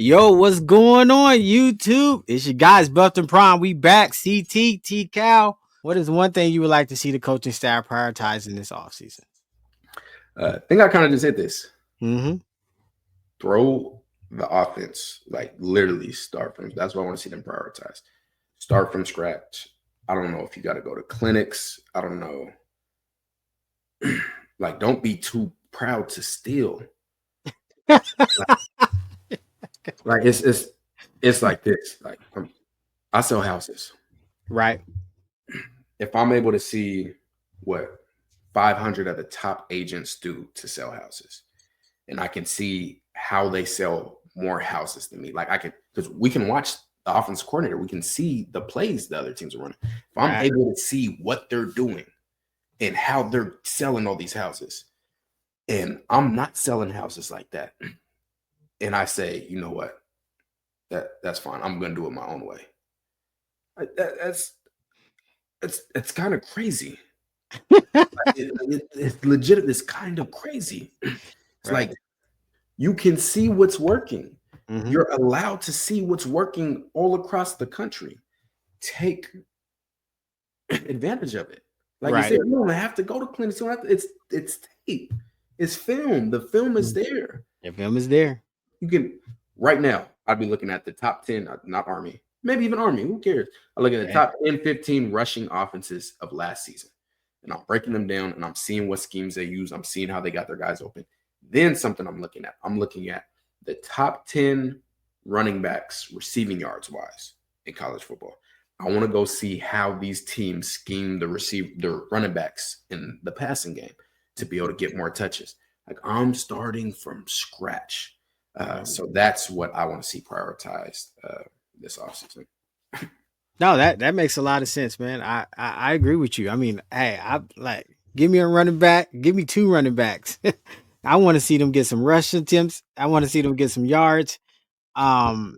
Yo, what's going on, YouTube? It's your guys, Belton Prime. We back. CT, T Cal. What is one thing you would like to see the coaching staff prioritizing this offseason? I think I kind of just hit this. Mm-hmm. Throw the offense, like literally start from. That's what I want to see them prioritize. Start from scratch. I don't know if you got to go to clinics. I don't know. Like, don't be too proud to steal. Like it's like this. Like I sell houses. Right. If I'm able to see what 500 of the top agents do to sell houses, and I can see how they sell more houses than me, like I can, because we can watch the offense coordinator, we can see the plays the other teams are running. If I'm able to see what they're doing and how they're selling all these houses, and I'm not selling houses like that, and I say, you know what, that's fine, I'm gonna do it my own way. It's kind of crazy. It's legit. It's kind of crazy. It's like you can see what's working. Mm-hmm. You're allowed to see what's working all across the country. Take advantage of it. Like you said, you don't have to go to clinics. You don't have to, it's tape. It's film. The film is there. The film is there. You can right now. I'd be looking at the top 10, not Army, maybe even Army. Who cares? I look at the top 10, 15 rushing offenses of last season, and I'm breaking them down, and I'm seeing what schemes they use. I'm seeing how they got their guys open. Then something I'm looking at the top 10 running backs receiving yards wise in college football. I want to go see how these teams scheme the running backs in the passing game to be able to get more touches. Like, I'm starting from scratch. So that's what I want to see prioritized this offseason. No, that makes a lot of sense, man. I agree with you. I mean, hey, I like, give me a running back, give me two running backs. I want to see them get some rush attempts. I want to see them get some yards. The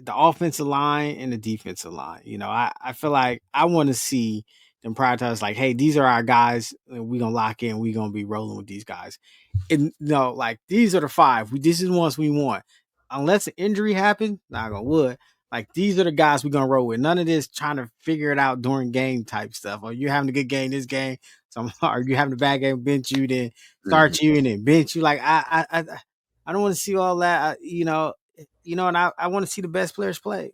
offensive line and the defensive line, I feel like I want to see them prioritize, like, hey, these are our guys. We're going to lock in. We're going to be rolling with these guys. And like, these are the five. This is the ones we want. Unless an injury happens, knock on wood, like, these are the guys we're going to roll with. None of this trying to figure it out during game type stuff. Or you're having a good game this game, or you having a bad game, bench you, then start you, and then bench you. Like, I don't want to see all that. And I want to see the best players play.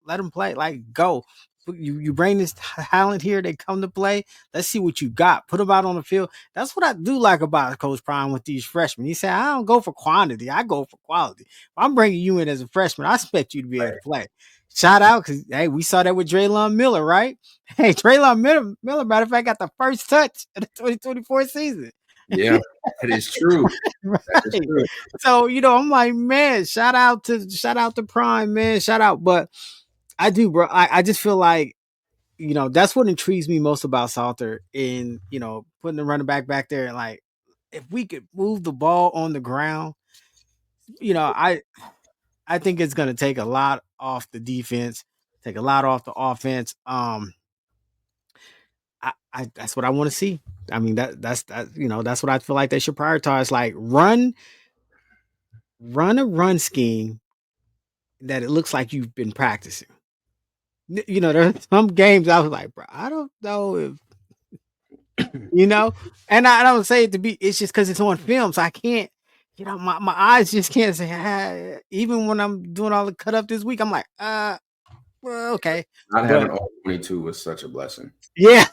Let them play. Like, go. You bring this talent here, they come to play. Let's see what you got. Put them out on the field. That's what I do like about Coach Prime with these freshmen. He said, I don't go for quantity. I go for quality. If I'm bringing you in as a freshman, I expect you to be able to play. Shout out, because, hey, we saw that with Draylon Miller, right? Hey, Draylon Miller, matter of fact, got the first touch of the 2024 season. Yeah, that is true. Right. That is true. So, I'm like, man, shout out to Prime, man. Shout out. But I do, bro. I just feel like, that's what intrigues me most about Salter in, putting the running back there. And, like, if we could move the ball on the ground, I think it's going to take a lot off the defense, take a lot off the offense. That's what I want to see. I mean, that's what I feel like they should prioritize. Like, run a run scheme that it looks like you've been practicing. There's some games I was like, bro, I don't know if, and I don't say it to be, it's just because it's on film. So I can't, my eyes just can't say, even when I'm doing all the cut up this week, I'm like, well, okay. Not having all 22 was such a blessing. Yeah.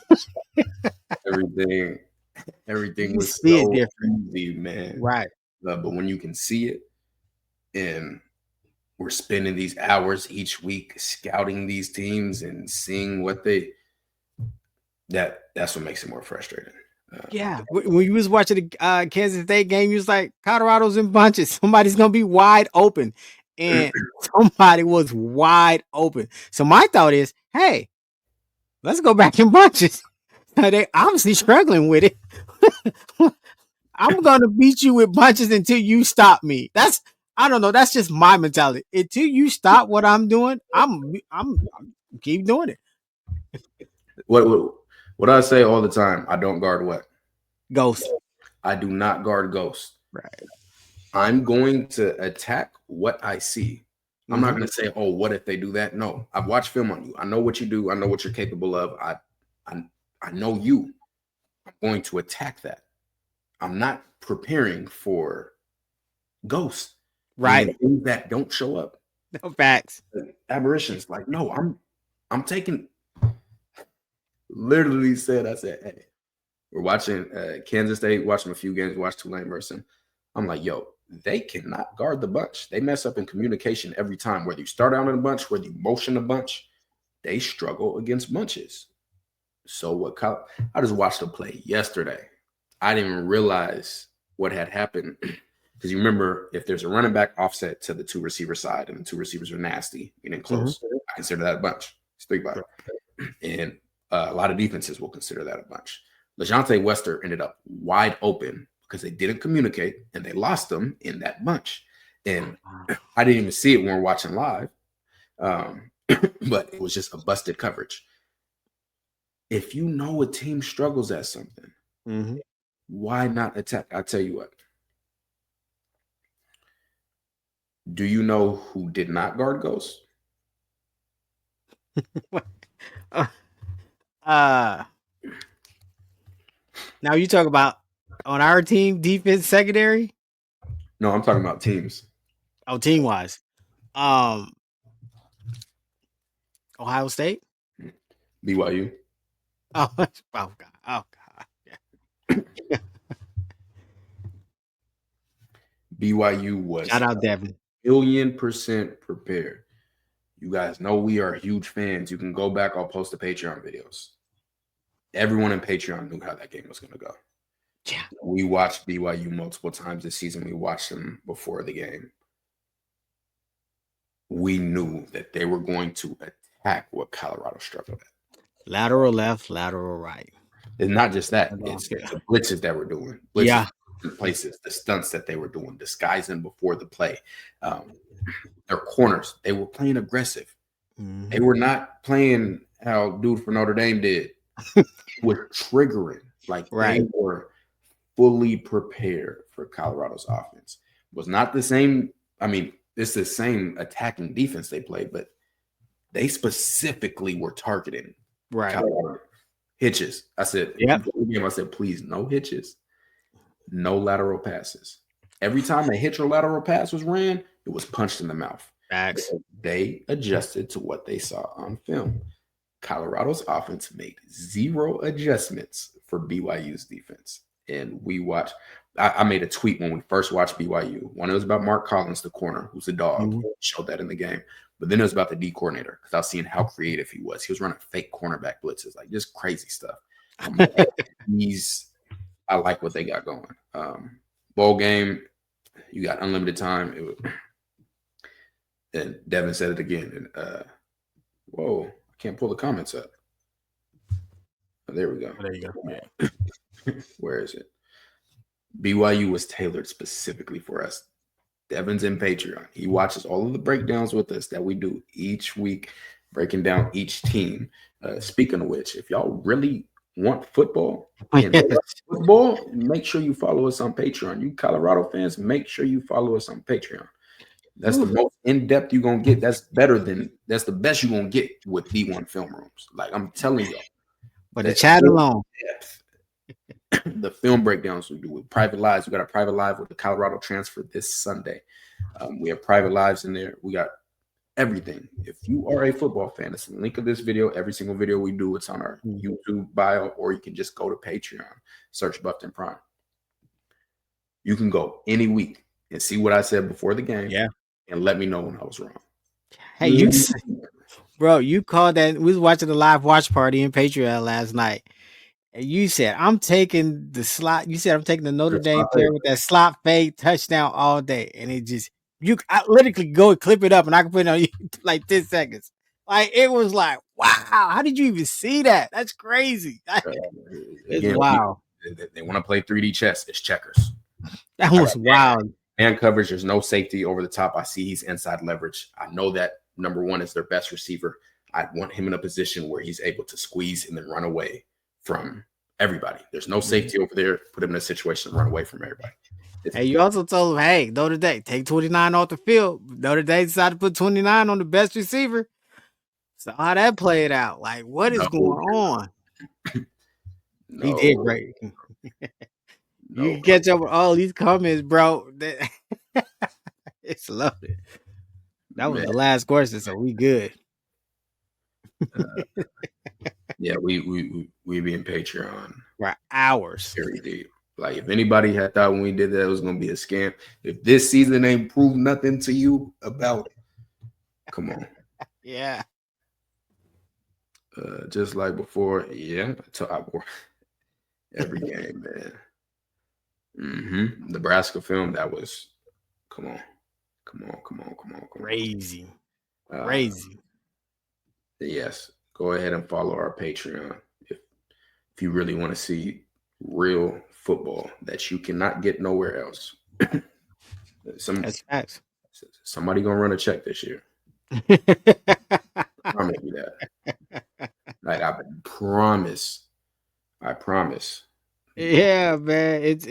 Everything was so easy, man. Right. But when you can see it, and we're spending these hours each week scouting these teams and seeing what that's what makes it more frustrating. Yeah. When you was watching the Kansas State game, you was like, Colorado's in bunches. Somebody's going to be wide open. And somebody was wide open. So my thought is, hey, let's go back in bunches. They obviously struggling with it. I'm going to beat you with bunches until you stop me. I don't know. That's just my mentality. Until you stop what I'm doing, I'm keep doing it. What I say all the time, I don't guard what? Ghost. I do not guard Ghost. Right. I'm going to attack what I see. I'm not going to say, oh, what if they do that? No, I've watched film on you. I know what you do. I know what you're capable of. I know you. I'm going to attack that. I'm not preparing for ghosts. Right. Things that don't show up. No facts. Aberrations. Like, no, I'm taking. Literally said, I said, hey, we're watching Kansas State, watching a few games, watch Tulane versus them. I'm like, yo, they cannot guard the bunch. They mess up in communication every time. Whether you start out in a bunch, whether you motion a bunch, they struggle against bunches. So what? I just watched them play yesterday. I didn't even realize what had happened because you remember if there's a running back offset to the two receiver side and the two receivers are nasty, getting close, I consider that a bunch. It's 3-5, and a lot of defenses will consider that a bunch. LeJohntay Wester ended up wide open because they didn't communicate and they lost them in that bunch. And I didn't even see it when we were watching live, but it was just a busted coverage. If you know a team struggles at something, why not attack? I'll tell you what. Do you know who did not guard Ghost? Now you talk about on our team defense secondary? No, I'm talking about teams. Oh, team wise. Ohio State? BYU. Oh God. Oh God. Yeah. BYU was shout out Devin. 1,000,000% prepared. You guys know we are huge fans. You can go back. I'll post the Patreon videos. Everyone in Patreon knew how that game was going to go. Yeah. We watched BYU multiple times this season. We watched them before the game. We knew that they were going to attack what Colorado struggled at. Lateral left, lateral right. It's not just that. It's the blitzes that we're doing. Blitzes in places, the stunts that they were doing, disguising before the play. Their corners, they were playing aggressive. They were not playing how dude for Notre Dame did. With triggering. Like they were fully prepared for Colorado's offense. It was not the same. I mean, it's the same attacking defense they played, but they specifically were targeting Colorado. Hitches. I said, I said, please, no hitches, no lateral passes. Every time a hitch or lateral pass was ran, it was punched in the mouth. They adjusted to what they saw on film. Colorado's offense made 0 adjustments for BYU's defense. And we watched, I made a tweet when we first watched BYU. One, it was about Mark Collins, the corner, who's a dog. Showed that in the game. But then it was about the D coordinator because I was seeing how creative he was. He was running fake cornerback blitzes, like just crazy stuff. I like what they got going. Bowl game, you got unlimited time. And Devin said it again. And whoa, I can't pull the comments up. Oh, there we go. There you go. Where is it? BYU was tailored specifically for us. Devin's in Patreon. He watches all of the breakdowns with us that we do each week, breaking down each team. Speaking of which, if y'all really want football, make sure you follow us on Patreon. You Colorado fans, make sure you follow us on Patreon. That's the most in-depth you're going to get. That's the best you're going to get with D1 film rooms. Like I'm telling you. But the chat alone. The film breakdowns we do with private lives. We got a private live with the Colorado transfer this Sunday. We have private lives in there. We got everything. If you are a football fan, it's the link of this video. Every single video we do, it's on our YouTube bio, or you can just go to Patreon, search Buffton Prime. You can go any week and see what I said before the game. Yeah. And let me know when I was wrong. Hey, you called that. We was watching the live watch party in Patreon last night. And you said, I'm taking the slot. You said, I'm taking the Notre Dame player with that slot fade touchdown all day. And it just, I literally go and clip it up and I can put it on you like 10 seconds. Like, it was like, wow, how did you even see that? That's crazy. It's wow. They want to play 3D chess. It's checkers. That was wild. Man coverage, there's no safety over the top. I see he's inside leverage. I know that number one is their best receiver. I want him in a position where he's able to squeeze and then run away from everybody. There's no safety over there. Put him in a situation to run away from everybody. Hey, you also told him, hey, Notre Dame, take 29 off the field. Notre Dame decided to put 29 on the best receiver. So how that played out? Like, what is No, going on? He did no, great. You no. can catch up with all these comments, bro. It's love it. That was Man, the last question, so we good. yeah, we be in Patreon For hours. very deep. Like if anybody had thought when we did that it was gonna be a scam, if this season ain't proved nothing to you about, come on. Yeah. Just like before, yeah, every game, man. Nebraska film, that was, come on. Crazy. Uh, Crazy. yes, go ahead and follow our Patreon if you really want to see real football that you cannot get nowhere else. That's facts. Somebody gonna run a check this year. I promise you that. Like I promise. Yeah, man. It's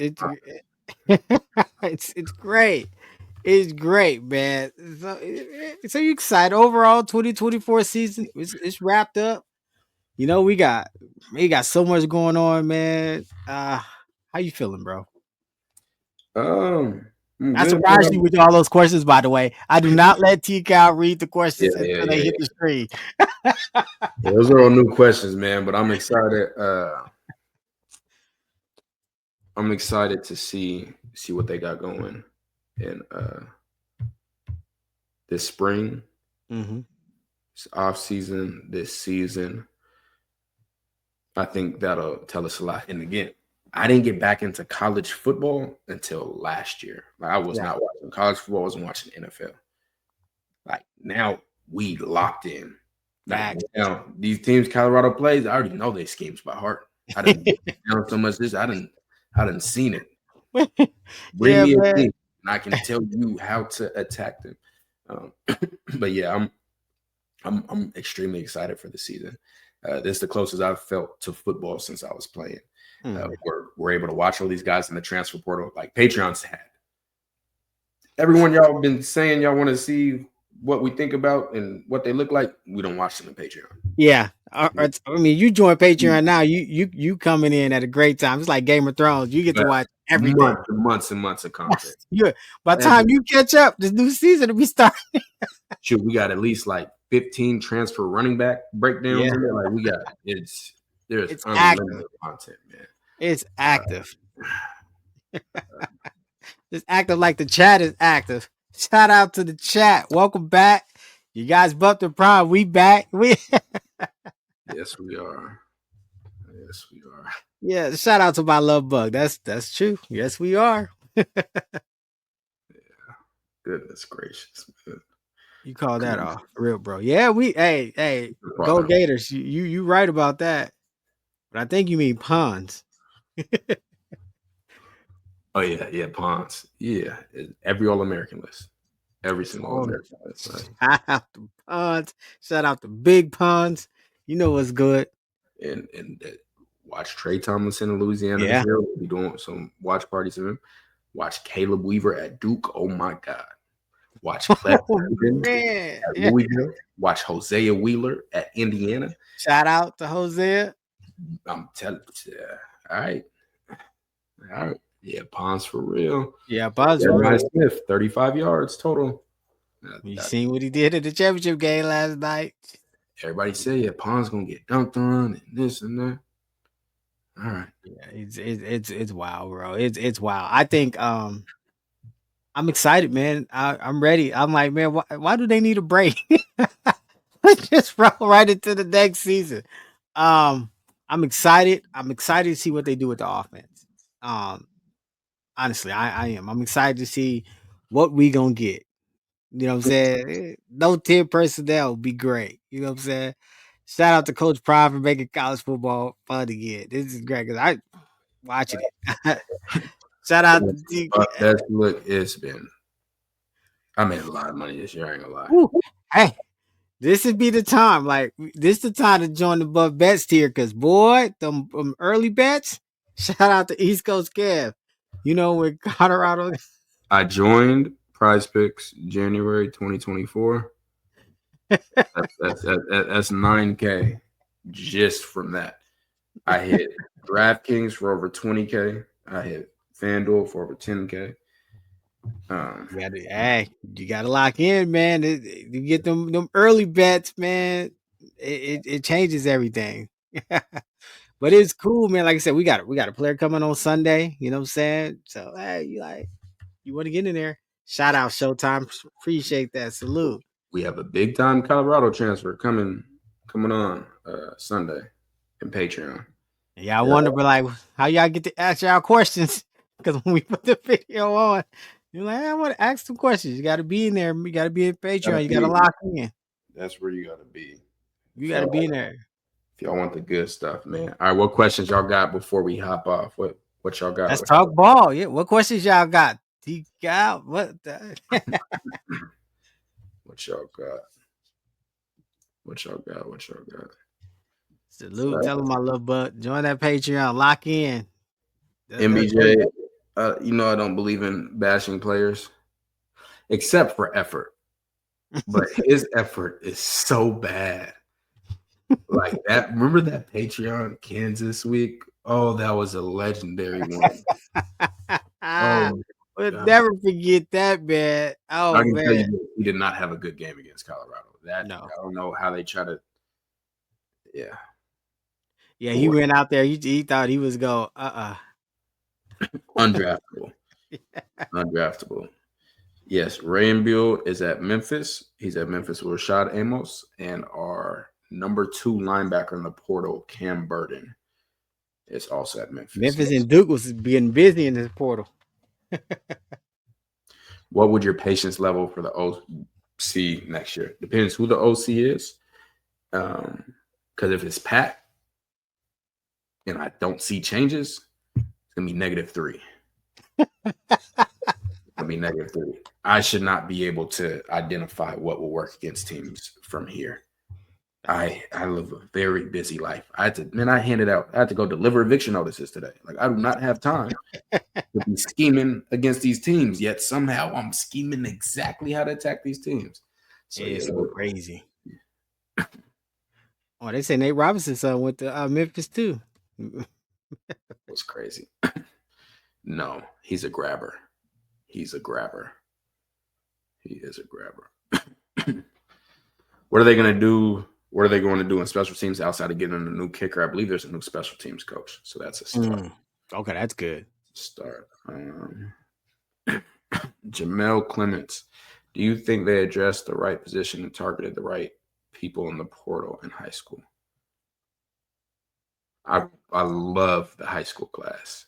great. It's great, man. So you excited overall 2024 season? It's wrapped up. You know, we got so much going on, man. How you feeling, bro? I'm I good, surprised you man. with all those questions, by the way. I do not let T Cal read the questions until they Yeah. hit the screen. Those are all new questions, man. But I'm excited. I'm excited to see what they got going in this spring, this off season, this season. I think that'll tell us a lot. And again, I didn't get back into college football until last year. Like I was not watching college football. I wasn't watching NFL. Like now we locked in. Like now these teams Colorado plays, I already know their schemes by heart. I didn't down so much this. I didn't seen it. Bring me a team, and I can tell you how to attack them. But yeah, I'm extremely excited for the season. This is the closest I've felt to football since I was playing. We're able to watch all these guys in the transfer portal, like Patreon's had. Everyone y'all been saying y'all want to see what we think about and what they look like. We don't watch them in Patreon. Yeah. I mean, you join Patreon now. You coming in at a great time. It's like Game of Thrones. You get to watch everything. Months and months of content. Yeah. By the time you catch up, this new season will be starting. Shoot, we got at least like 15 transfer running back breakdowns in there. Like we got there's unlimited content, man. It's active. It's active like the chat is active. Shout out to the chat. Welcome back. You guys bumped the prime. We back. Yes, we are. Yeah, shout out to my love bug. That's true. Yes, we are. Yeah. Goodness gracious, man. You call that off, real bro. Yeah, hey, go Gators. You right about that. But I think you mean Pons. Oh yeah, Pons. Yeah, every All-American list. Every single All-American list. Right? Shout out to Pons. Shout out to Big Pons. You know what's good. And watch Trey Tomlinson in Louisiana this year. We'll be doing some watch parties of him. Watch Caleb Weaver at Duke. Oh my God. Watch Clef at Louisville. Watch Hosea Wheeler at Indiana. Shout out to Hosea. I'm telling you. All right. Yeah, Pons for real. Yeah, Pons for real. Smith, 35 yards total. You seen what he did at the championship game last night? Everybody say, yeah, Pons gonna get dunked on and this and that. All right. Yeah, it's wild, bro. It's wild. I think I'm excited, man. I'm ready. I'm like, man, why do they need a break? Let's just roll right into the next season. I'm excited. I'm excited to see what they do with the offense. Honestly, I am. I'm excited to see what we gonna get. You know what I'm saying? No 10 personnel would be great. You know what I'm saying? Shout out to Coach Prime for making college football fun again. This is great because I watching it. Shout out to DK. Look, it's been. I made a lot of money this year. I ain't gonna lie. Ooh, hey, this would be the time. Like this, the time to join the Buff Bets tier because boy, them early bets. Shout out to East Coast Kev. You know, with Colorado. I joined Prize Picks January 2024. That's 9K just from that. I hit DraftKings for over 20K. I hit FanDuel for over 10K. You gotta lock in, man. You get them early bets, man. It changes everything. But it's cool, man. Like I said, we got a player coming on Sunday. You know what I'm saying? So hey, you want to get in there? Shout out Showtime. Appreciate that. Salute. We have a big time Colorado transfer coming on Sunday in Patreon. Yeah, I wonder, but like, how y'all get to ask y'all questions? Because when we put the video on, you're like, I want to ask some questions. You got to be in there. You got to be in Patreon. You got to lock in. That's where you got to be. You got to be in there. If y'all want the good stuff, man. All right, what questions y'all got before we hop off? What y'all got? Let's talk ball. Yeah, what questions y'all got? What the? What y'all got? What y'all got? Salute. Tell them my little butt. Join that Patreon. Lock in. MBJ, you know I don't believe in bashing players, except for effort. But his effort is so bad. Like that. Remember that Patreon Kansas week? Oh, that was a legendary one. We'll never forget that, man. Oh, I can man. tell you, he did not have a good game against Colorado. I don't know how they try to. Yeah. Yeah, he went out there. He thought he was going. Undraftable. Undraftable. Yes, Rainbill is at Memphis. He's at Memphis with Rashad Amos and our number 2 linebacker in the portal, Cam Burden, is also at Memphis. Memphis and Duke was being busy in this portal. What would your patience level for the OC next year? Depends who the OC is. Because if it's Pat and I don't see changes, it's going to be -3. -3. I should not be able to identify what will work against teams from here. I live a very busy life. I had to go deliver eviction notices today. Like I do not have time to be scheming against these teams. Yet somehow I'm scheming exactly how to attack these teams. So it's crazy. Oh, they say Nate Robinson's son went to Memphis too. It's crazy. No, he's a grabber. He is a grabber. What are they going to do? What are they going to do in special teams outside of getting a new kicker? I believe there's a new special teams coach. So that's a start. Okay, that's good. Start. Jamel Clements. Do you think they addressed the right position and targeted the right people in the portal in high school? I love the high school class.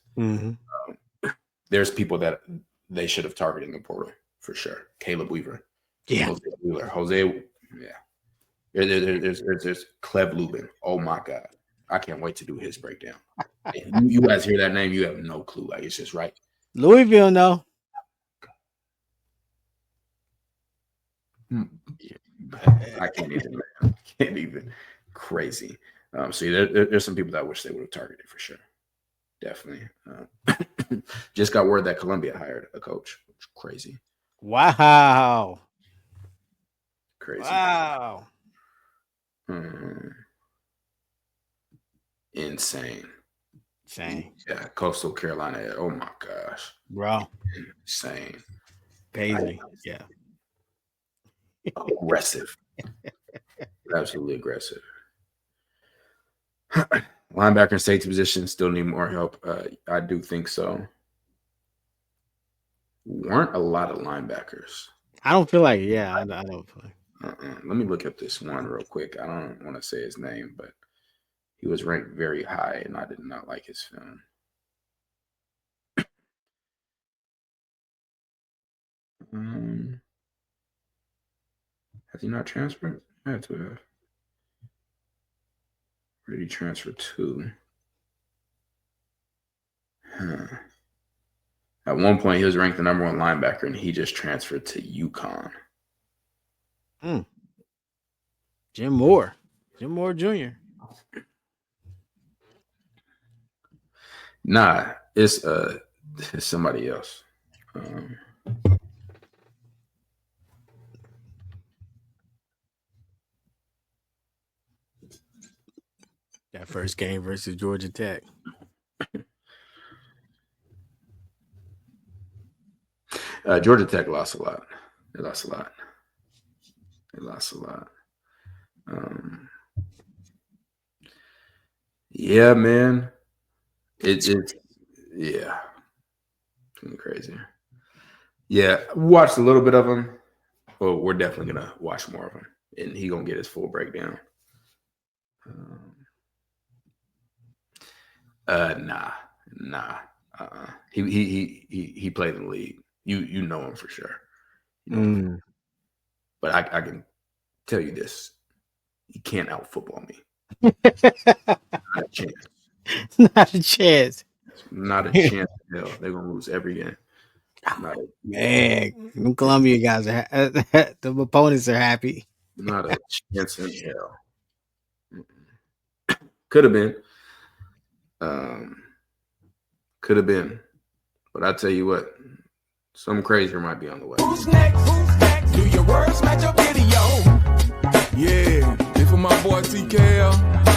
There's people that they should have targeted in the portal for sure. Caleb Weaver. Yeah. Jose. Yeah. There's Cleb Lubin. Oh my God. I can't wait to do his breakdown. You guys hear that name, you have no clue. Like it's just right. Louisville, no. I can't even, man. Can't even. Crazy. So there's some people that I wish they would have targeted for sure. Definitely. Just got word that Columbia hired a coach. Crazy. Wow. Crazy. Wow. Insane. Yeah, Coastal Carolina. Oh my gosh. Bro. Insane. Crazy. Yeah. Aggressive. Absolutely aggressive. Linebacker and safety position still need more help. I do think so. Weren't a lot of linebackers. I don't feel like it. Yeah, I don't feel like Let me look up this one real quick. I don't want to say his name, but he was ranked very high, and I did not like his film. Has he not transferred? I had to have. Where did he transfer to? At one point, he was ranked the number 1 linebacker, and he just transferred to UConn. Jim Moore Jr. Nah, it's It's somebody else. That first game versus Georgia Tech. Georgia Tech lost a lot. They lost a lot. Yeah, man. It's yeah. Crazy. Yeah, watched a little bit of him. Well, we're definitely gonna watch more of him, and he gonna get his full breakdown. Nah. He played in the league. You know him for sure. But I can tell you this: he can't out football me. Not a chance. Not a chance. Not a chance. Hell, they're gonna lose every game. Man, them Columbia guys are the opponents are happy. Not a chance in hell. Could have been. Could have been. But I tell you what, something crazier might be on the way. Who's next? Do your words match your video? Yeah, this for my boy TKL.